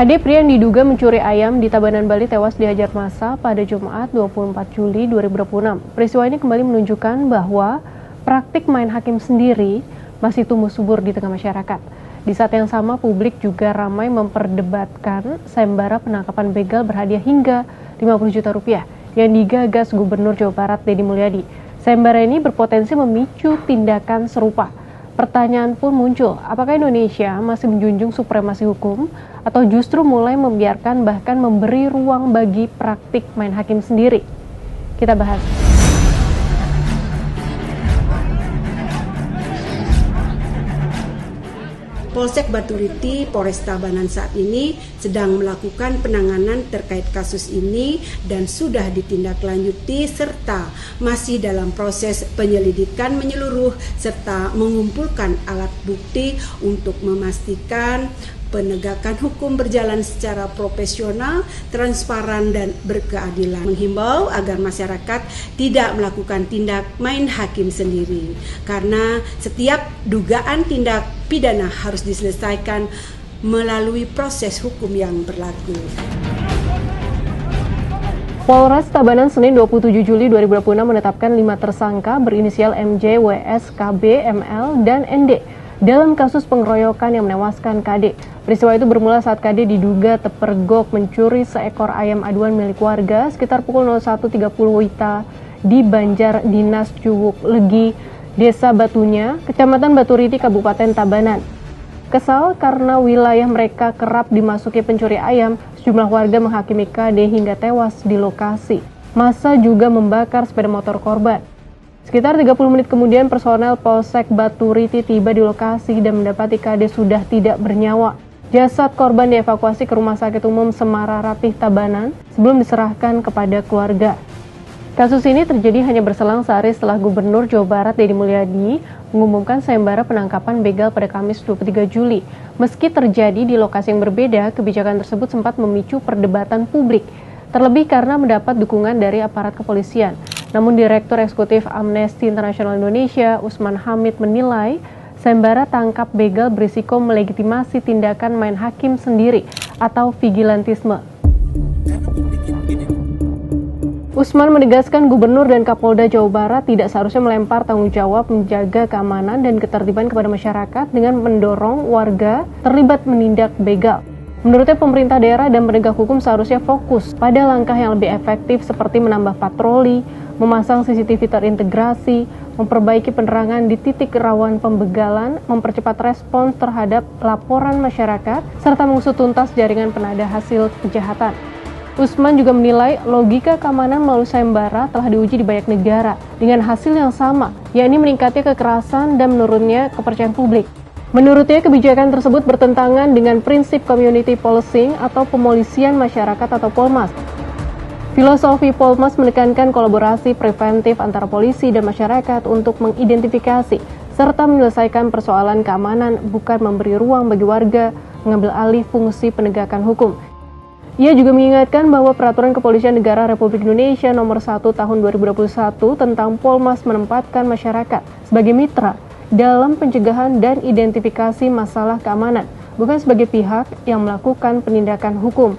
Kd pria yang diduga mencuri ayam di Tabanan, Bali tewas dihajar massa pada Jumat 24 Juli 2026. Peristiwa ini kembali menunjukkan bahwa praktik main hakim sendiri masih tumbuh subur di tengah masyarakat. Di saat yang sama, publik juga ramai memperdebatkan sayembara penangkapan begal berhadiah hingga 50 juta rupiah yang digagas Gubernur Jawa Barat Deddy Mulyadi. Sayembara ini berpotensi memicu tindakan serupa. Pertanyaan pun muncul, apakah Indonesia masih menjunjung supremasi hukum atau justru mulai membiarkan bahkan memberi ruang bagi praktik main hakim sendiri? Kita bahas. Polsek Baturiti, Polres Tabanan saat ini sedang melakukan penanganan terkait kasus ini dan sudah ditindaklanjuti serta masih dalam proses penyelidikan menyeluruh serta mengumpulkan alat bukti untuk memastikan penegakan hukum berjalan secara profesional, transparan, dan berkeadilan. Menghimbau agar masyarakat tidak melakukan tindak main hakim sendiri, karena setiap dugaan tindak pidana harus diselesaikan melalui proses hukum yang berlaku. Polres Tabanan Senin 27 Juli 2026 menetapkan 5 tersangka berinisial MJ, WS, KB, ML, dan ND dalam kasus pengeroyokan yang menewaskan KD. Peristiwa itu bermula saat KD diduga terpergok mencuri seekor ayam aduan milik warga sekitar pukul 01.30 WITA di Banjar Dinas Cuwuk Legi, Desa Batunya, Kecamatan Baturiti, Kabupaten Tabanan. Kesal karena wilayah mereka kerap dimasuki pencuri ayam, sejumlah warga menghakimi KD hingga tewas di lokasi. Massa juga membakar sepeda motor korban. Sekitar 30 menit kemudian personel Polsek Baturiti tiba di lokasi dan mendapati KD sudah tidak bernyawa. Jasad korban dievakuasi ke Rumah Sakit Umum Semara Rapih Tabanan sebelum diserahkan kepada keluarga. Kasus ini terjadi hanya berselang sehari setelah Gubernur Jawa Barat Deddy Mulyadi mengumumkan sayembara penangkapan begal pada Kamis 23 Juli. Meski terjadi di lokasi yang berbeda, kebijakan tersebut sempat memicu perdebatan publik, terlebih karena mendapat dukungan dari aparat kepolisian. Namun Direktur Eksekutif Amnesty International Indonesia, Usman Hamid, menilai sayembara tangkap begal berisiko melegitimasi tindakan main hakim sendiri atau vigilantisme. Usman menegaskan Gubernur dan Kapolda Jawa Barat tidak seharusnya melempar tanggung jawab menjaga keamanan dan ketertiban kepada masyarakat dengan mendorong warga terlibat menindak begal. Menurutnya pemerintah daerah dan penegak hukum seharusnya fokus pada langkah yang lebih efektif seperti menambah patroli, memasang CCTV terintegrasi, memperbaiki penerangan di titik rawan pembegalan, mempercepat respons terhadap laporan masyarakat, serta mengusut tuntas jaringan penada hasil kejahatan. Usman juga menilai logika keamanan melalui sayembara telah diuji di banyak negara dengan hasil yang sama, yakni meningkatnya kekerasan dan menurunnya kepercayaan publik. Menurutnya, kebijakan tersebut bertentangan dengan prinsip community policing atau pemolisian masyarakat atau Polmas. Filosofi Polmas menekankan kolaborasi preventif antara polisi dan masyarakat untuk mengidentifikasi serta menyelesaikan persoalan keamanan, bukan memberi ruang bagi warga mengambil alih fungsi penegakan hukum. Ia juga mengingatkan bahwa Peraturan Kepolisian Negara Republik Indonesia Nomor 1 Tahun 2021 tentang Polmas menempatkan masyarakat sebagai mitra dalam pencegahan dan identifikasi masalah keamanan, bukan sebagai pihak yang melakukan penindakan hukum.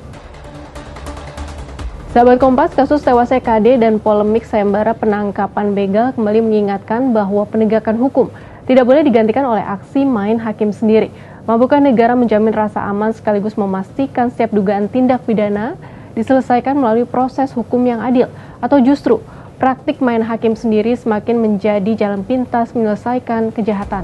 Sahabat Kompas, kasus tewasnya KD dan polemik sayembara penangkapan begal kembali mengingatkan bahwa penegakan hukum tidak boleh digantikan oleh aksi main hakim sendiri. Mampukah negara menjamin rasa aman sekaligus memastikan setiap dugaan tindak pidana diselesaikan melalui proses hukum yang adil? Atau justru praktik main hakim sendiri semakin menjadi jalan pintas menyelesaikan kejahatan?